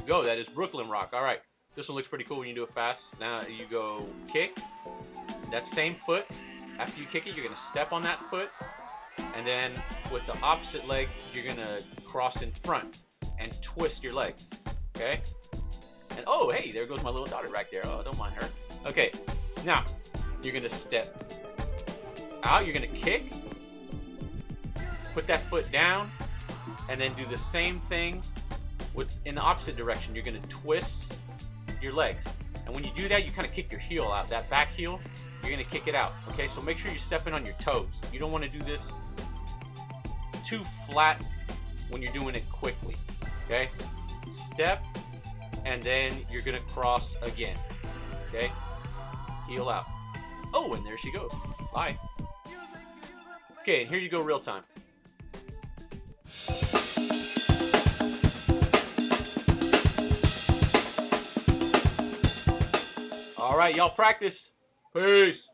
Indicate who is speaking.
Speaker 1: go. That is Brooklyn Rock. All right. This one looks pretty cool when you do it fast. Now you go kick. That same foot. After you kick it, you're going to step on that foot. And then with the opposite leg, you're going to cross in front and twist your legs. Okay? And oh, hey, there goes my little daughter right there. Oh, don't mind her. Okay. Now, you're going to step out. You're going to kick. Put that foot down. And then do the same thing in the opposite direction. You're going to twist your legs. And when you do that, you kind of kick your heel out. That back heel, you're going to kick it out. Okay, so make sure you're stepping on your toes. You don't want to do this too flat when you're doing it quickly. Okay, step, and then you're going to cross again. Okay, heel out. Oh, and there she goes. Bye. Okay, and here you go real time. All right, y'all practice. Peace.